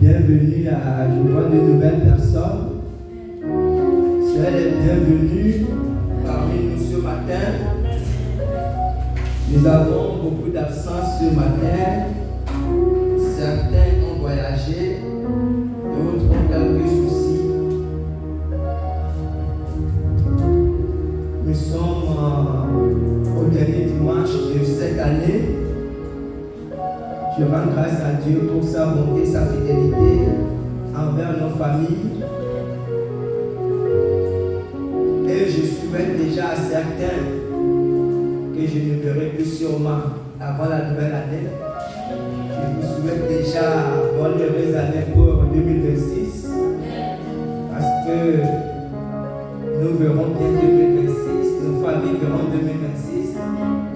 Bienvenue à je vois de nouvelles personnes. Soyez les bienvenus parmi nous ce matin. Nous avons beaucoup d'absence ce matin. Certains ont voyagé, d'autres ont quelques soucis. Nous sommes au dernier dimanche de cette année. Je rends grâce à Dieu pour sa bonté, sa fidélité envers nos familles. Et je souhaite déjà à certains que je ne verrai plus sûrement avant la nouvelle année. Je vous souhaite déjà bonne heureuse année pour 2026 parce que nous verrons bien 2026, nos familles verront 2026,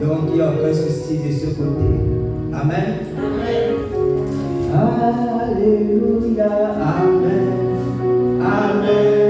donc il n'y a aucun souci de ce côté. Amen. Alléluia, Amen. Amen.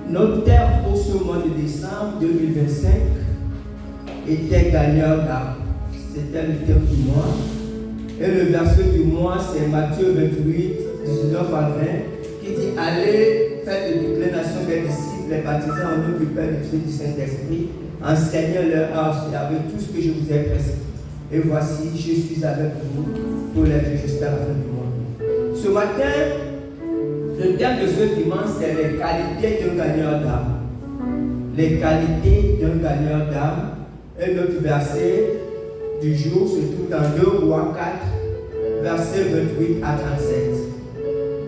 Notre thème pour ce mois de décembre 2025 était gagneur d'âme. C'était le thème du mois. Et le verset du mois, c'est Matthieu 28, 19 à 20, qui dit: Allez, faites de toutes les nations des disciples, les baptisant au nom du Père, du Fils et du Saint-Esprit, enseignant-leur à observer tout ce que je vous ai prescrit. Et voici, je suis avec vous tous les jours jusqu'à la fin du monde. Ce matin, le thème de ce dimanche, c'est les qualités d'un gagneur d'âme. Les qualités d'un gagneur d'âme. Et notre verset du jour se trouve dans 2 Rois 4, versets 28 à 37.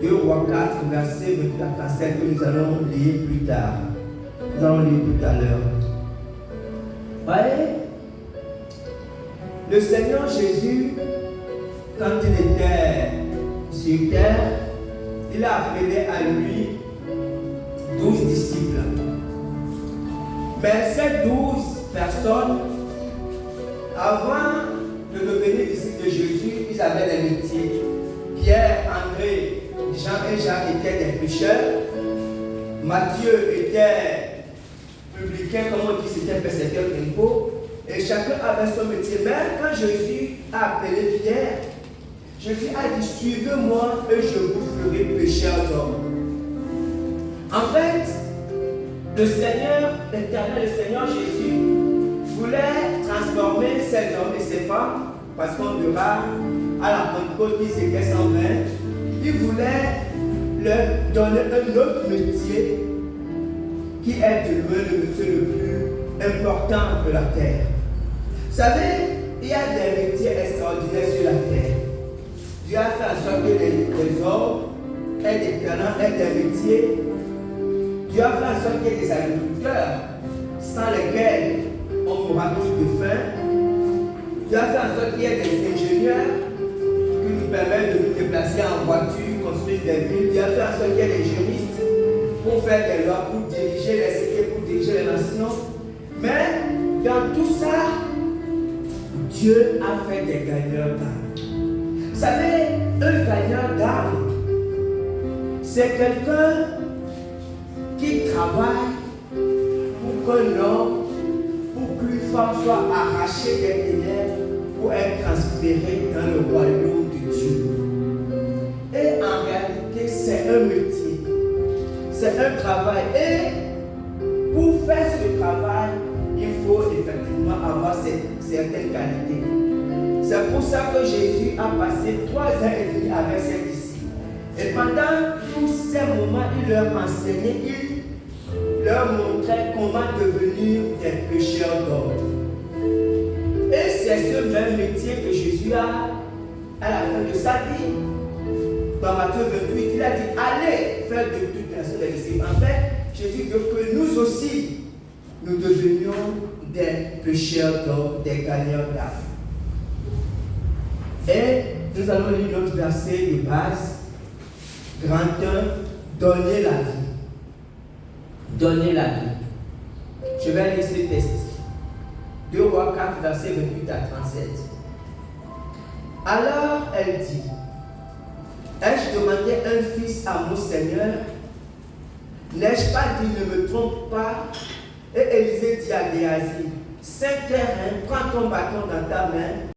2 Rois 4, versets 28 à 37, que nous allons lire plus tard. Nous allons lire tout à l'heure. Voyez, le Seigneur Jésus quand il était sur terre, il a appelé à lui 12 disciples. Mais ces 12 personnes, avant de devenir disciples de Jésus, ils avaient des métiers. Pierre, André, Jean et Jacques étaient des pêcheurs. Matthieu était publicain, comme on dit, c'était persécuteur d'impôts. Et chacun avait son métier. Mais quand Jésus a appelé Pierre, Jésus a dit, suivez-moi et je vous ferai pécheurs d'hommes. En fait, le Seigneur, l'Éternel, le Seigneur Jésus, voulait transformer ces hommes et ces femmes, parce qu'on verra à la Pentecôte, ils étaient 120, il voulait leur donner un autre métier qui est de loin le métier le plus important de la terre. Vous savez, il y a des métiers extraordinaires sur la terre. Dieu a fait en sorte que les hommes aient des talents, aient des métiers. Dieu a fait en sorte qu'il y ait des agriculteurs sans lesquels on mourra tous de faim. Dieu a fait en sorte qu'il y ait des ingénieurs qui nous permettent de nous déplacer en voiture, construire des villes. Dieu a fait en sorte qu'il y ait des juristes pour faire des lois, pour diriger les cités, pour diriger les nations. Mais dans tout ça, Dieu a fait des gagneurs d'âme. Vous savez, un gagneur d'âme, c'est quelqu'un qui travaille pour qu'un homme, pour qu'une femme soit arrachée des ténèbres pour être transférée dans le royaume de Dieu. Et en réalité, c'est un métier, c'est un travail. Et pour faire ce travail, il faut effectivement avoir certaines qualités. C'est pour ça que Jésus a passé 3 ans et demi avec ses disciples. Et pendant tous ces moments, il leur enseignait, il leur montrait comment devenir des pécheurs d'hommes. Et c'est ce même métier que Jésus a à la fin de sa vie. Dans Matthieu 28, il a dit, allez faire de toute nation des disciples. En fait, Jésus veut que nous aussi, nous devenions des pécheurs d'hommes, des gagneurs d'âme. Et nous allons lire notre verset de base, grand 1, donner la vie. Donner la vie. Je vais lire ce texte. 2 Rois 4, verset 28 à 37. Alors elle dit, ai-je demandé un fils à mon Seigneur? N'ai-je pas dit, ne me trompe pas? Et Élisée dit à Géasi, 5 terrains, prends ton bâton dans ta main